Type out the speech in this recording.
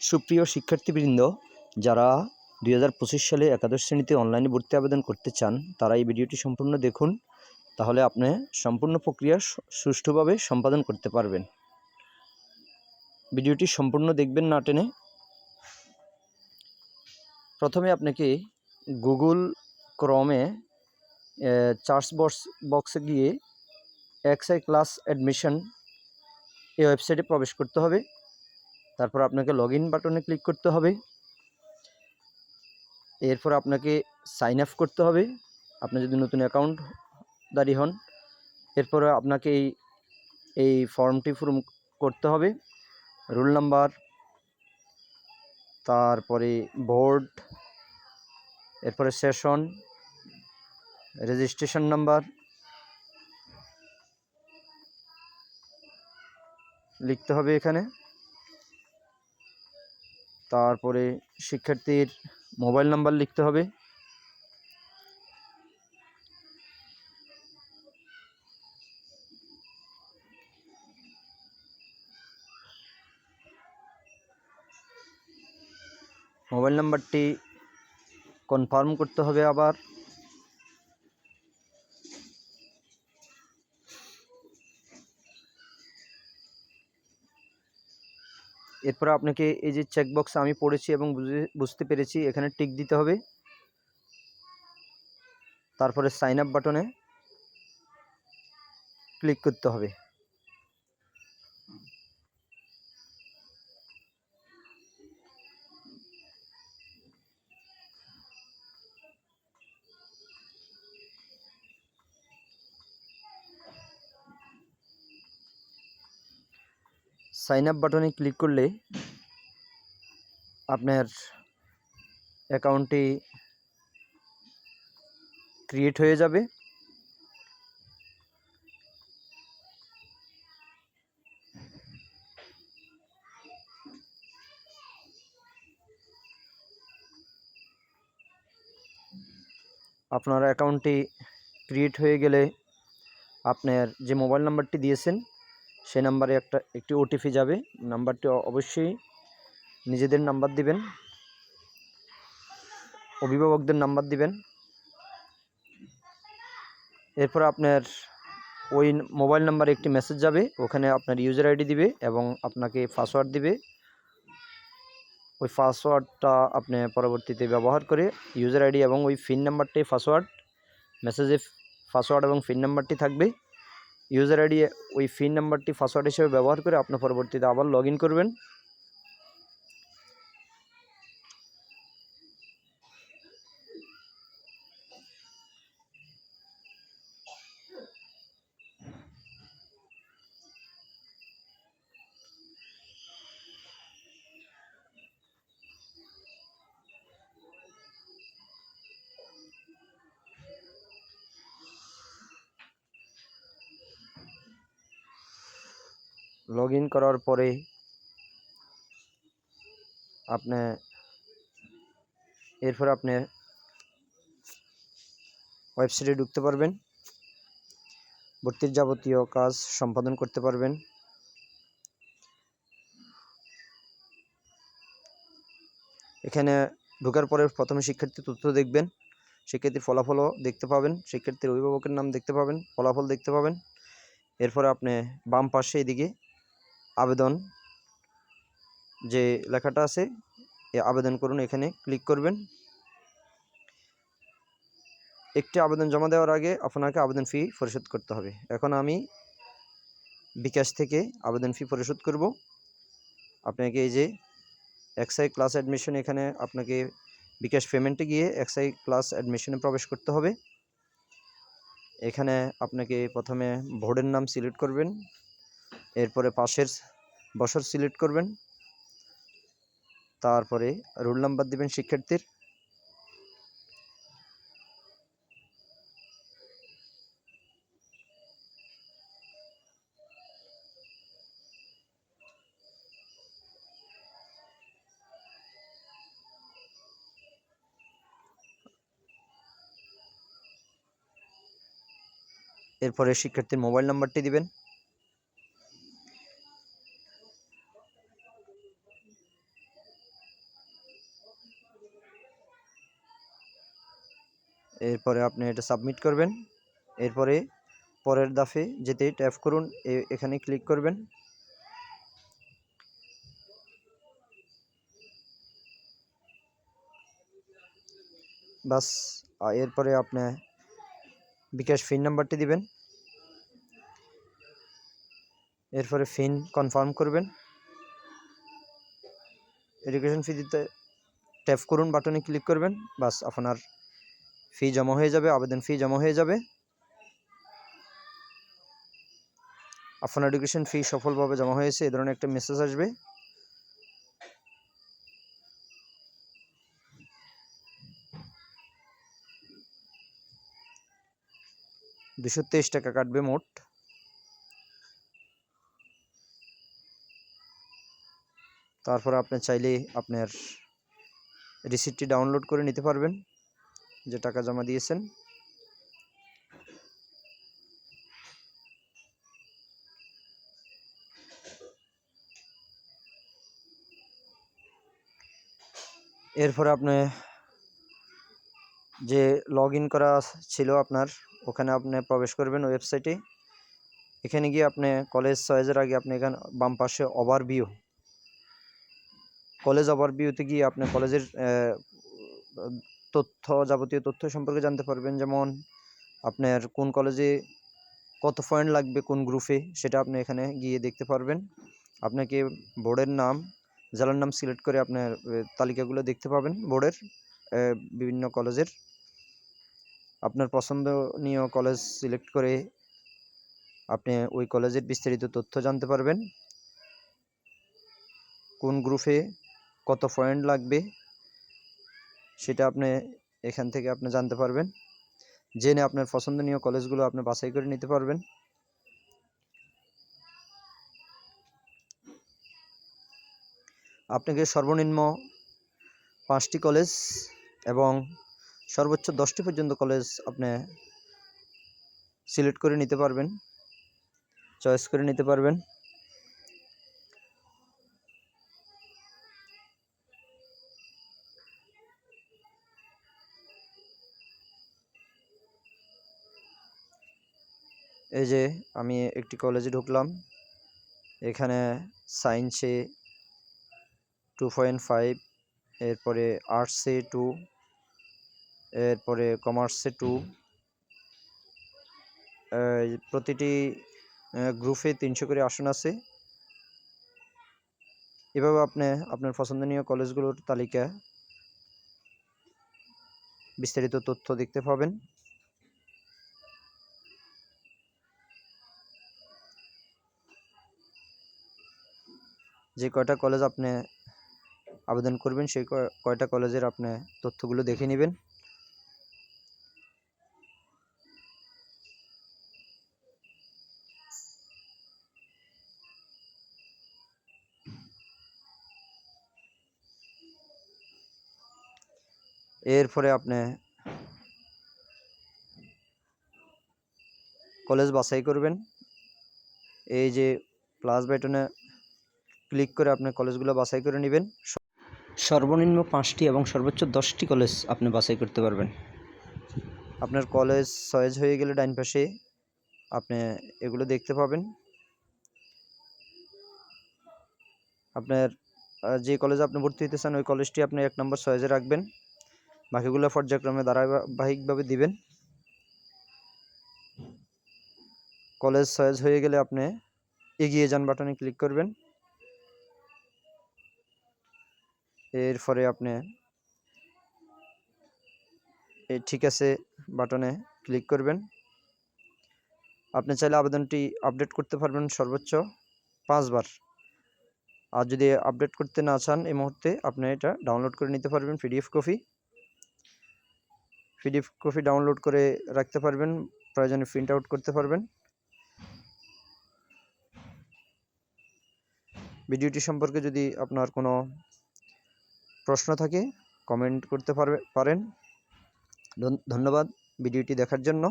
সুপ্রিয় শিক্ষার্থীবৃন্দ, যারা 2025 সালে একাদশ শ্রেণীতে অনলাইনে ভর্তি আবেদন করতে চান তারা এই ভিডিওটি সম্পূর্ণ দেখুন, তাহলে আপনি সম্পূর্ণ প্রক্রিয়া সুষ্ঠুভাবে সম্পাদন করতে পারবেন। ভিডিওটি সম্পূর্ণ দেখবেন না টেনে। প্রথমে আপনাকে গুগল ক্রমে সার্চ বক্সে গিয়ে এক্সআই ক্লাস অ্যাডমিশন এই ওয়েবসাইটে প্রবেশ করতে হবে। তারপর আপনাকে লগ ইন বাটনে ক্লিক করতে হবে। এরপর আপনাকে সাইন আপ করতে হবে, আপনি যদি নতুন অ্যাকাউন্টদারি হন। এরপরে আপনাকে এই ফর্মটি পূরণ করতে হবে। রোল নাম্বার, তারপরে বোর্ড, এরপরে সেশন, রেজিস্ট্রেশন নাম্বার লিখতে হবে এখানে। তারপরে শিক্ষার্থীর মোবাইল নাম্বার লিখতে হবে। মোবাইল নাম্বারটি কনফার্ম করতে হবে আবার। এরপর আপনাকে এই যে চেকবক্স আমি পড়েছি এবং বুঝতে পেরেছি এখানে টিক দিতে হবে। তারপরে সাইন আপ বাটনে ক্লিক করতে হবে। সাইন আপ বাটনে ক্লিক করলে আপনার অ্যাকাউন্টটি ক্রিয়েট হয়ে যাবে। আপনার অ্যাকাউন্টটি ক্রিয়েট হয়ে গেলে আপনার যে মোবাইল নাম্বারটি দিয়েছেন সেই নাম্বারে একটি ওটিপি যাবে। নাম্বারটি অবশ্যই নিজেদের নাম্বার দিবেন, অভিভাবকদের নাম্বার দিবেন। এরপর আপনার ওই মোবাইল নাম্বারে একটি মেসেজ যাবে, ওখানে আপনার ইউজার আইডি দিবে এবং আপনাকে পাসওয়ার্ড দিবে। ওই পাসওয়ার্ডটা আপনি পরবর্তীতে ব্যবহার করে ইউজার আইডি এবং ওই পিন নাম্বারটি পাসওয়ার্ড, মেসেজে পাসওয়ার্ড এবং পিন নাম্বারটি থাকবে। ইউজার আইডি ওই পিন নাম্বারটি পাসওয়ার্ড হিসেবে ব্যবহার করে আপনি পরবর্তীতে আবার লগ ইন করবেন। লগ ইন করার পরে এরপর আপনি ওয়েবসাইটে ঢুকতে পারবেন, ভর্তির যাবতীয় কাজ সম্পাদন করতে পারবেন। এখানে ঢোকার পরে প্রথমে শিক্ষার্থীর তথ্য দেখবেন, শিক্ষার্থীর ফলাফলও দেখতে পাবেন, শিক্ষার্থীর অভিভাবকের নাম দেখতে পাবেন, ফলাফল দেখতে পাবেন। এরপরে আপনি বাম পাশে এদিকে আবেদন যে লেখাটা আছে, আবেদন করুন, এখানে ক্লিক করবেন। একটি আবেদন জমা দেওয়ার আগে আপনাকে আবেদন ফি পরিশোধ করতে হবে। এখন আমি বিকাশ থেকে আবেদন ফি পরিশোধ করব। আপনাকে এই যে এক্সআই ক্লাস অ্যাডমিশন, এখানে আপনাকে বিকাশ পেমেন্টে গিয়ে এক্সআই ক্লাস অ্যাডমিশনে প্রবেশ করতে হবে। এখানে আপনাকে প্রথমে বোর্ডের নাম সিলেক্ট করবেন, এরপরে পাশের বছর সিলেক্ট করবেন, তারপরে রোল নাম্বার দিবেন শিক্ষার্থীর। এরপরে শিক্ষার্থীর মোবাইল নাম্বারটি দিবেন। এরপরে আপনি এটা সাবমিট করবেন। এরপরে পরের ধাপে যেতে ট্যাপ করুন, এখানে ক্লিক করবেন। বাস, এরপরে আপনি বিকাশ পিন নাম্বারটি দিবেন। এরপরে পিন কনফার্ম করবেন। এডুকেশন ফি দিতে ট্যাপ করুন, বাটনে ক্লিক করবেন। বাস, আপনার ফি জমা হয়ে যাবে, আবেদন ফি জমা হয়ে যাবে। আপনার এডুকেশন ফি সফলভাবে জমা হয়েছে এই ধরনের একটা মেসেজ আসবে। টাকা কাটবে মোট। তারপর আপনি চাইলে আপনার রিসিপ্টটি ডাউনলোড করে নিতে পারবেন যে টাকা জমা দিয়েছেন। এরপরে আপনি যে লগ ইন করা ছিল আপনার, ওখানে আপনি প্রবেশ করবেন ওয়েবসাইটে। এখানে গিয়ে আপনি কলেজ চয়েসের আগে আপনি এখানে বাম পাশে ওভারভিউ, কলেজ ওভারভিউতে গিয়ে আপনি কলেজের তথ্য, যাবতীয় তথ্য সম্পর্কে জানতে পারবেন। যেমন আপনার কোন কলেজে কত পয়েন্ট লাগবে কোন গ্রুপে, সেটা আপনি এখানে গিয়ে দেখতে পারবেন। আপনাকে বোর্ডের নাম, জেলার নাম সিলেক্ট করে আপনার তালিকাগুলো দেখতে পাবেন বোর্ডের বিভিন্ন কলেজের। আপনার পছন্দনীয় কলেজ সিলেক্ট করে আপনি ওই কলেজের বিস্তারিত তথ্য জানতে পারবেন। কোন গ্রুপে কত পয়েন্ট লাগবে সেটা আপনি এখান থেকে আপনি জানতে পারবেন। জেনে আপনার পছন্দনীয় কলেজগুলো আপনি বাছাই করে নিতে পারবেন। আপনাকে সর্বনিম্ন 5টি কলেজ এবং সর্বোচ্চ 10টি পর্যন্ত কলেজ আপনি সিলেক্ট করে নিতে পারবেন, চয়েস করে নিতে পারবেন। এই যে আমি একটি কলেজে ঢুকলাম, এখানে সায়েন্সে 2.5, এরপরে আর্টসে 2, এরপরে কমার্সে 2, প্রতিটি গ্রুপে 300 করে আসন আছে। এভাবে আপনি আপনার পছন্দনীয় কলেজগুলোর তালিকা, বিস্তারিত তথ্য দেখতে পাবেন। যে কয়টা কলেজ আপনি আবেদন করবেন সেই কয়টা কলেজের আপনি তথ্যগুলো দেখে নেবেন। এরপরে আপনি কলেজ বাছাই করবেন। এই যে প্লাস বাটনে ক্লিক করে আপনি কলেজগুলো বাছাই করে নেবেন। সর্বনিম্ন 5টি এবং সর্বোচ্চ 10টি কলেজ আপনি বাছাই করতে পারবেন। আপনার কলেজ চয়েস হয়ে গেলে ডাইন পাশে আপনি এগুলো দেখতে পাবেন। আপনার যে কলেজে আপনি ভর্তি হতে চান ওই কলেজটি আপনি 1 নম্বর চয়েসে রাখবেন, বাকিগুলো পর্যায়ক্রমে ধারাবাহিকভাবে দিবেন। কলেজ চয়েস হয়ে গেলে আপনি এগিয়ে যান বাটনে ক্লিক করবেন। এরপরে আপনি ঠিক আছে বাটনে ক্লিক করবেন। আপনি চাইলে আবেদনটি আপডেট করতে পারবেন সর্বোচ্চ 5 বার। আর যদি আপডেট করতে না চান এই মুহূর্তে, আপনি এটা ডাউনলোড করে নিতে পারবেন পিডিএফ কপি ডাউনলোড করে রাখতে পারবেন, প্রয়োজনে প্রিন্ট আউট করতে পারবেন। ভিডিওটি সম্পর্কে যদি আপনার কোনো প্রশ্ন থাকে কমেন্ট করতে পারেন। ধন্যবাদ ভিডিওটি দেখার জন্য।